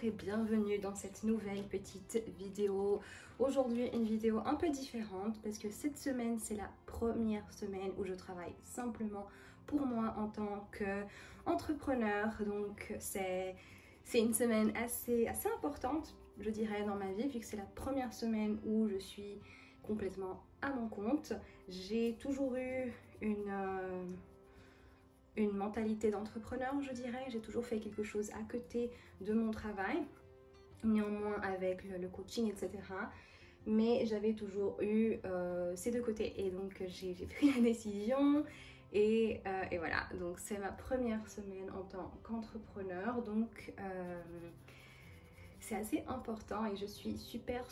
et bienvenue dans cette nouvelle petite vidéo. Aujourd'hui une vidéo un peu différente parce que cette semaine c'est la première semaine où je travaille simplement pour moi en tant qu'entrepreneur. Donc c'est une semaine assez importante, je dirais, dans ma vie, vu que c'est la première semaine où je suis complètement à mon compte. J'ai toujours eu une mentalité d'entrepreneur, je dirais. J'ai toujours fait quelque chose à côté de mon travail, néanmoins avec le coaching, etc. Mais j'avais toujours eu ces deux côtés. Et donc j'ai pris la décision et voilà. Donc c'est ma première semaine en tant qu'entrepreneur. Donc c'est assez important et je suis super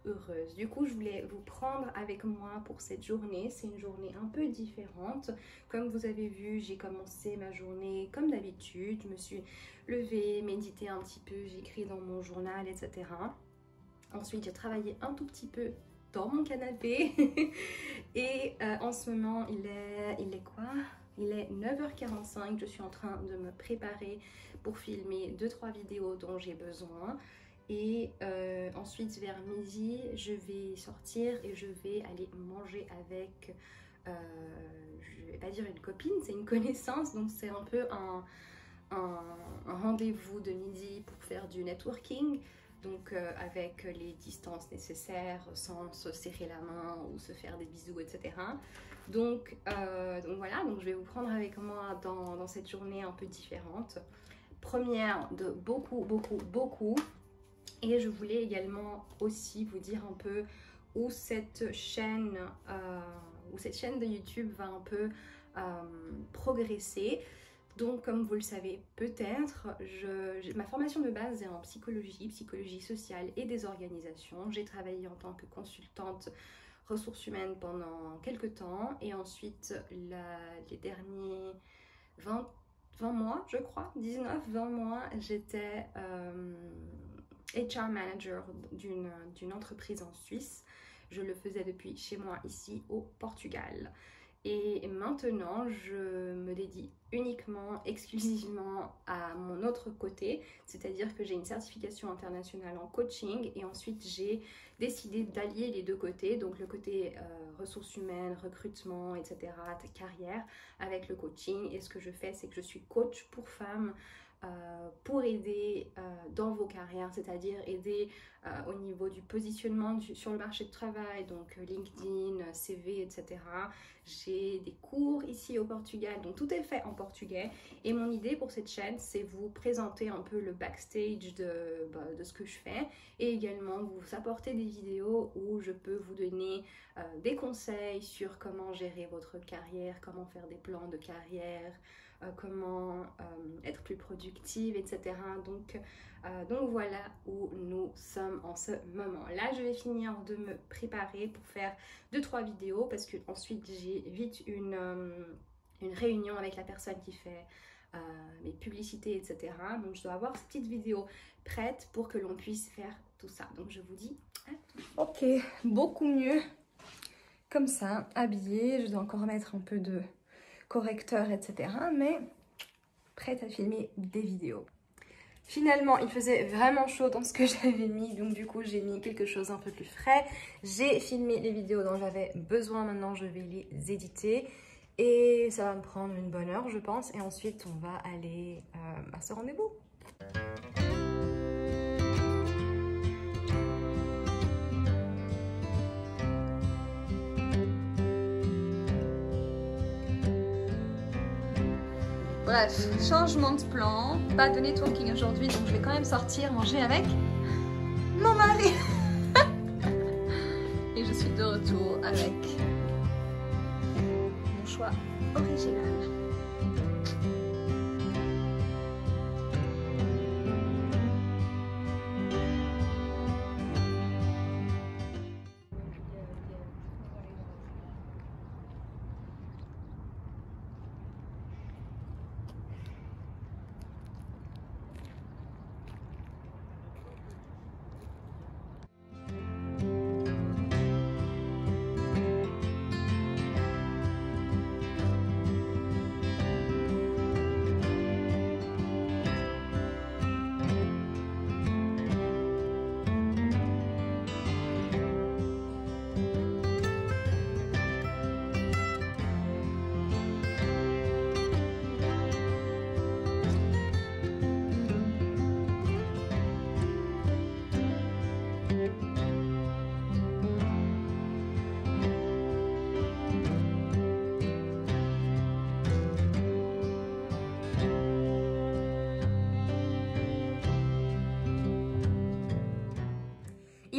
heureuse. Du coup, je voulais vous prendre avec moi pour cette journée. C'est une journée un peu différente. Comme vous avez vu, j'ai commencé ma journée comme d'habitude. Je me suis levée, médité un petit peu, j'ai écrit dans mon journal, etc. Ensuite, j'ai travaillé un tout petit peu dans mon canapé. Et en ce moment, il est quoi ? Il est 9h45, je suis en train de me préparer pour filmer 2-3 vidéos dont j'ai besoin. Et ensuite vers midi, je vais sortir et je vais aller manger avec, je vais pas dire une copine, c'est une connaissance. Donc c'est un peu un rendez-vous de midi pour faire du networking. Donc avec les distances nécessaires, sans se serrer la main ou se faire des bisous, etc. Donc voilà, donc je vais vous prendre avec moi dans cette journée un peu différente. Première de beaucoup. Et je voulais également aussi vous dire un peu où cette chaîne de YouTube va un peu progresser. Donc comme vous le savez peut-être, ma formation de base est en psychologie sociale et des organisations. J'ai travaillé en tant que consultante ressources humaines pendant quelques temps et ensuite les derniers 20 mois, je crois, 19-20 mois, j'étais HR manager d'une entreprise en Suisse. Je le faisais depuis chez moi ici au Portugal. Et maintenant, je me dédie exclusivement à mon autre côté, c'est-à-dire que j'ai une certification internationale en coaching et ensuite j'ai décidé d'allier les deux côtés, donc le côté ressources humaines, recrutement, etc., carrière, avec le coaching. Et ce que je fais, c'est que je suis coach pour femmes, pour aider dans vos carrières, c'est-à-dire aider au niveau du positionnement sur le marché de travail, donc LinkedIn, CV, etc. J'ai des cours ici au Portugal, donc tout est fait en portugais. Et mon idée pour cette chaîne, c'est vous présenter un peu le backstage de ce que je fais et également vous apporter des vidéos où je peux vous donner des conseils sur comment gérer votre carrière, comment faire des plans de carrière, comment être plus productive, etc. Donc voilà où nous sommes en ce moment. Là, je vais finir de me préparer pour faire 2-3 vidéos parce que ensuite j'ai vite une réunion avec la personne qui fait mes publicités, etc. Donc je dois avoir cette petite vidéo prête pour que l'on puisse faire tout ça. Donc je vous dis à tout. Ok, beaucoup mieux comme ça, habillée. Je dois encore mettre un peu de correcteur, etc. Mais prête à filmer des vidéos. Finalement, il faisait vraiment chaud dans ce que j'avais mis, donc du coup, j'ai mis quelque chose un peu plus frais. J'ai filmé les vidéos dont j'avais besoin, maintenant je vais les éditer. Et ça va me prendre une bonne heure, je pense. Et ensuite, on va aller à ce rendez-vous. Bref, changement de plan, pas de networking aujourd'hui, donc je vais quand même sortir manger avec mon mari. Et je suis de retour avec mon choix original.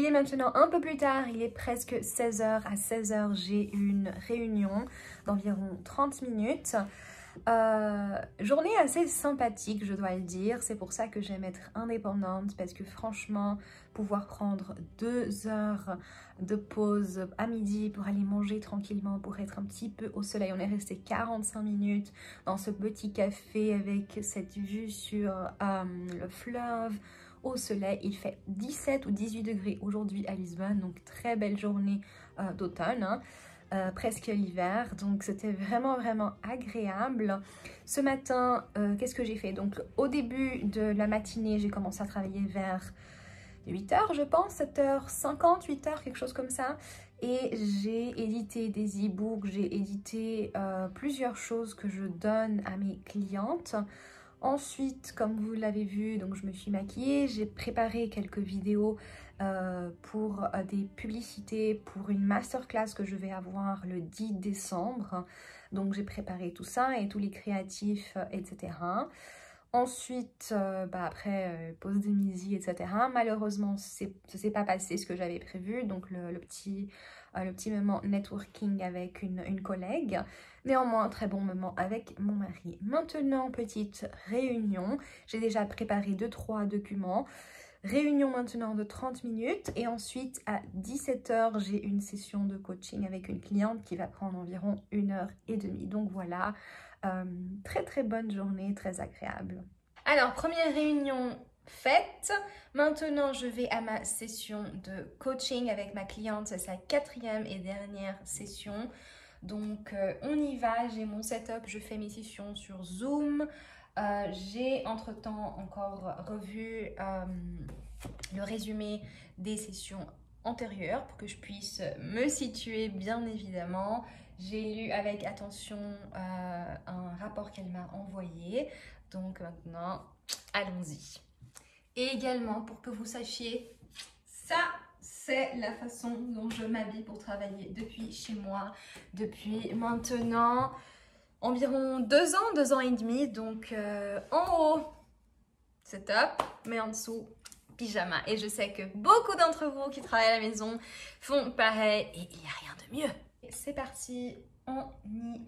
Il est maintenant un peu plus tard, il est presque 16 h. À 16 h, j'ai une réunion d'environ 30 minutes. Journée assez sympathique, je dois le dire. C'est pour ça que j'aime être indépendante, parce que franchement, pouvoir prendre 2 heures de pause à midi pour aller manger tranquillement, pour être un petit peu au soleil. On est resté 45 minutes dans ce petit café avec cette vue sur le fleuve au soleil. Il fait 17 ou 18 degrés aujourd'hui à Lisbonne, donc très belle journée d'automne, hein. Presque l'hiver, donc c'était vraiment agréable. Ce matin, qu'est-ce que j'ai fait? Donc au début de la matinée, j'ai commencé à travailler vers 8 h, je pense, 7h50, 8 h, quelque chose comme ça. Et j'ai édité des e-books, j'ai édité plusieurs choses que je donne à mes clientes. Ensuite, comme vous l'avez vu, donc je me suis maquillée, j'ai préparé quelques vidéos pour des publicités, pour une masterclass que je vais avoir le 10 décembre. Donc j'ai préparé tout ça et tous les créatifs, etc. Ensuite, après, pause de midi, etc. Malheureusement, ça ne s'est pas passé ce que j'avais prévu. Donc le petit moment networking avec une collègue. Néanmoins, très bon moment avec mon mari. Maintenant, petite réunion. J'ai déjà préparé 2-3 documents. Réunion maintenant de 30 minutes et ensuite à 17 h, j'ai une session de coaching avec une cliente qui va prendre environ 1h30. Donc voilà, très bonne journée, très agréable. Alors, première réunion faite. Maintenant, je vais à ma session de coaching avec ma cliente. C'est sa 4e et dernière session. Donc, on y va. J'ai mon setup. Je fais mes sessions sur Zoom. J'ai entre-temps encore revu le résumé des sessions antérieures pour que je puisse me situer bien évidemment. J'ai lu avec attention un rapport qu'elle m'a envoyé. Donc maintenant, allons-y. Et également, pour que vous sachiez, ça, c'est la façon dont je m'habille pour travailler depuis chez moi, depuis maintenant environ 2 ans, 2 ans et demi. Donc en haut, c'est top, mais en dessous, pyjama. Et je sais que beaucoup d'entre vous qui travaillent à la maison font pareil et il n'y a rien de mieux. C'est parti, on y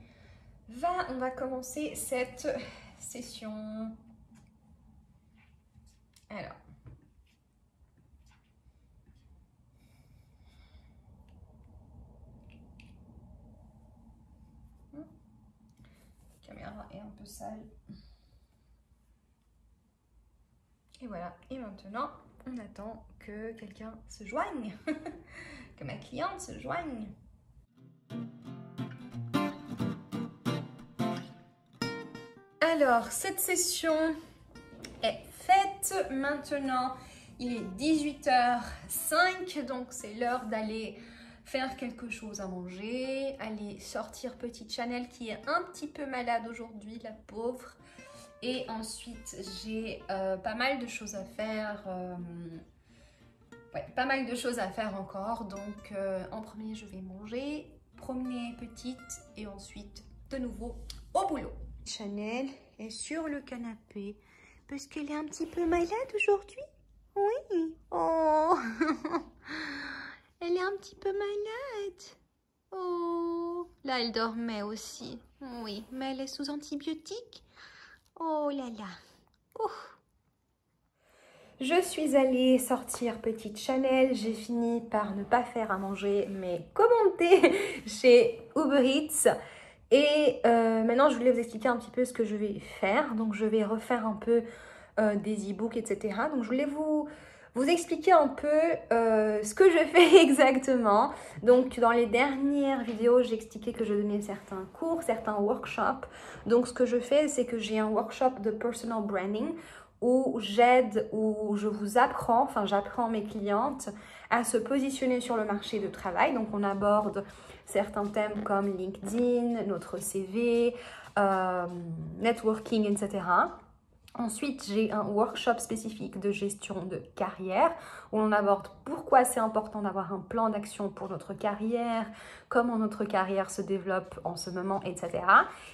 va. On va commencer cette session. Alors. La caméra est un peu sale. Et voilà. Et maintenant, on attend que quelqu'un se joigne. Que ma cliente se joigne. Alors, cette session est faite. Maintenant, il est 18h05, donc c'est l'heure d'aller faire quelque chose à manger, aller sortir petite Chanel qui est un petit peu malade aujourd'hui, la pauvre. Et ensuite, j'ai pas mal de choses à faire. Pas mal de choses à faire encore. Donc, en premier, je vais manger, promener petite et ensuite, de nouveau, au boulot. Chanel est sur le canapé parce qu'elle est un petit peu malade aujourd'hui. Oui. Oh. Elle est un petit peu malade. Oh. Là, elle dormait aussi. Oui, mais elle est sous antibiotiques. Oh là là. Ouf. Je suis allée sortir petite Chanel. J'ai fini par ne pas faire à manger, mais commander chez Uber Eats. Et maintenant, je voulais vous expliquer un petit peu ce que je vais faire. Donc, je vais refaire un peu des e-books, etc. Donc, je voulais vous expliquer un peu ce que je fais exactement. Donc, dans les dernières vidéos, j'ai expliqué que je donnais certains cours, certains workshops. Donc, ce que je fais, c'est que j'ai un workshop de personal branding où j'aide, où je vous apprends, enfin, j'apprends mes clientes à se positionner sur le marché du travail. Donc, on aborde certains thèmes comme LinkedIn, notre CV, networking, etc. Ensuite, j'ai un workshop spécifique de gestion de carrière où on aborde pourquoi c'est important d'avoir un plan d'action pour notre carrière, comment notre carrière se développe en ce moment, etc.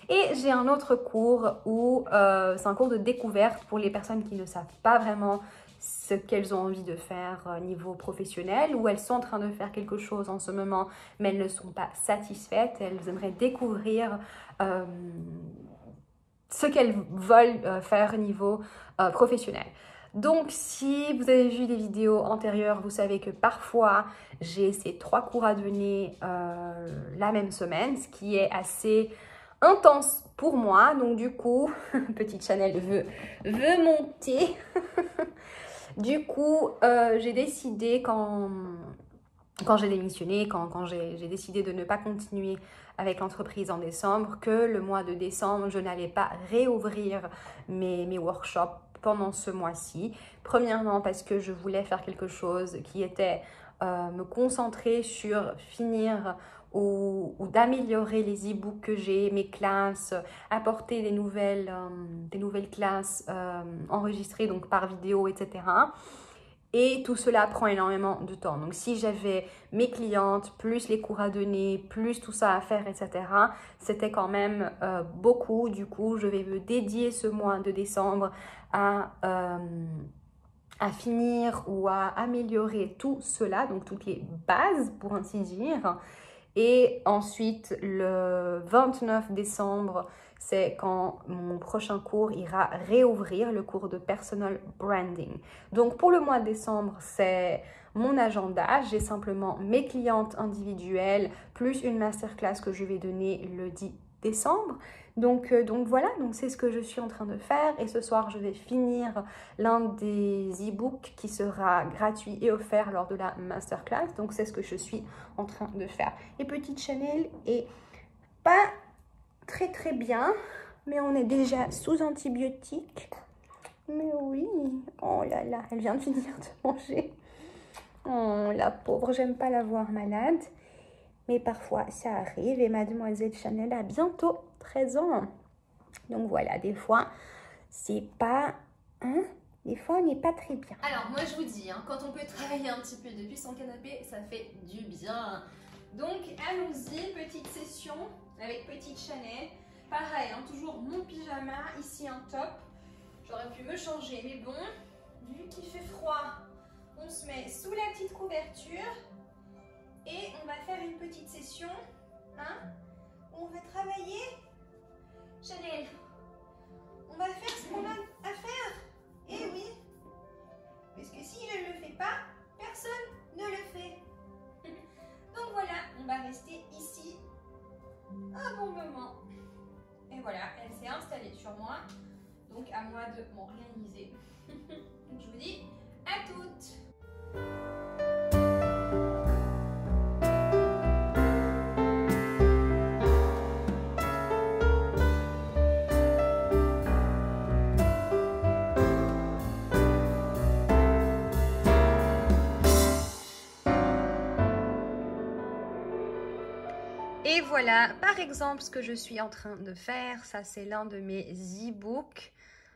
Et j'ai un autre cours où c'est un cours de découverte pour les personnes qui ne savent pas vraiment ce qu'elles ont envie de faire niveau professionnel, ou elles sont en train de faire quelque chose en ce moment mais elles ne sont pas satisfaites, elles aimeraient découvrir ce qu'elles veulent faire au niveau professionnel. Donc si vous avez vu des vidéos antérieures, vous savez que parfois j'ai ces 3 cours à donner la même semaine, ce qui est assez intense pour moi. Donc du coup, petite Chanel veut monter. Du coup, j'ai décidé quand j'ai démissionné, quand j'ai décidé de ne pas continuer avec l'entreprise en décembre, que le mois de décembre, je n'allais pas réouvrir mes workshops pendant ce mois-ci. Premièrement, parce que je voulais faire quelque chose qui était me concentrer sur finir ou d'améliorer les e-books que j'ai, mes classes, apporter des nouvelles classes enregistrées donc par vidéo, etc. Et tout cela prend énormément de temps. Donc, si j'avais mes clientes, plus les cours à donner, plus tout ça à faire, etc., c'était quand même beaucoup. Du coup, je vais me dédier ce mois de décembre à finir ou à améliorer tout cela, donc toutes les bases, pour ainsi dire. Et ensuite, le 29 décembre, c'est quand mon prochain cours ira réouvrir, le cours de Personal Branding. Donc, pour le mois de décembre, c'est mon agenda. J'ai simplement mes clientes individuelles, plus une masterclass que je vais donner le 10 décembre. Donc voilà, donc c'est ce que je suis en train de faire. Et ce soir, je vais finir l'un des e-books qui sera gratuit et offert lors de la masterclass. Donc, c'est ce que je suis en train de faire. Et petite Chanel est pas très bien, mais on est déjà sous antibiotiques. Mais oui, oh là là, elle vient de finir de manger. Oh la pauvre, j'aime pas la voir malade. Mais parfois, ça arrive et mademoiselle Chanel a bientôt 13 ans. Donc voilà, des fois, c'est pas... Hein? Des fois, on n'est pas très bien. Alors, moi, je vous dis, hein, quand on peut travailler un petit peu depuis son canapé, ça fait du bien. Donc, allons-y, petite session avec petite Chanel. Pareil, hein, toujours mon pyjama, ici un top. J'aurais pu me changer, mais bon, vu qu'il fait froid, on se met sous la petite couverture. Et on va faire une petite session, hein, où on va travailler. Chanel, on va faire ce qu'on a à faire. Eh oui, parce que si je ne le fais pas, personne ne le fait. Donc voilà, on va rester ici un bon moment. Et voilà, elle s'est installée sur moi. Donc à moi de m'organiser. Donc je vous dis à toutes. Et voilà, par exemple, ce que je suis en train de faire, ça c'est l'un de mes e-books.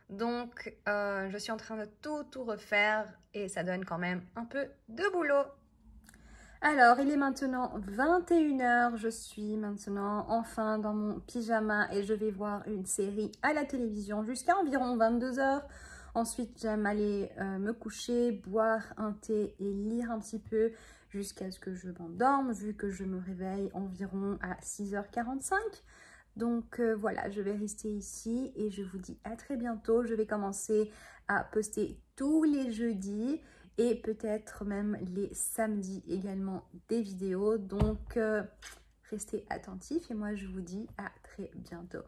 Donc, je suis en train de tout refaire et ça donne quand même un peu de boulot. Alors, il est maintenant 21 h, je suis maintenant enfin dans mon pyjama et je vais voir une série à la télévision jusqu'à environ 22 h. Ensuite, j'aime aller me coucher, boire un thé et lire un petit peu jusqu'à ce que je m'endorme, vu que je me réveille environ à 6h45. Donc voilà, je vais rester ici et je vous dis à très bientôt. Je vais commencer à poster tous les jeudis et peut-être même les samedis également des vidéos. Donc restez attentifs et moi je vous dis à très bientôt.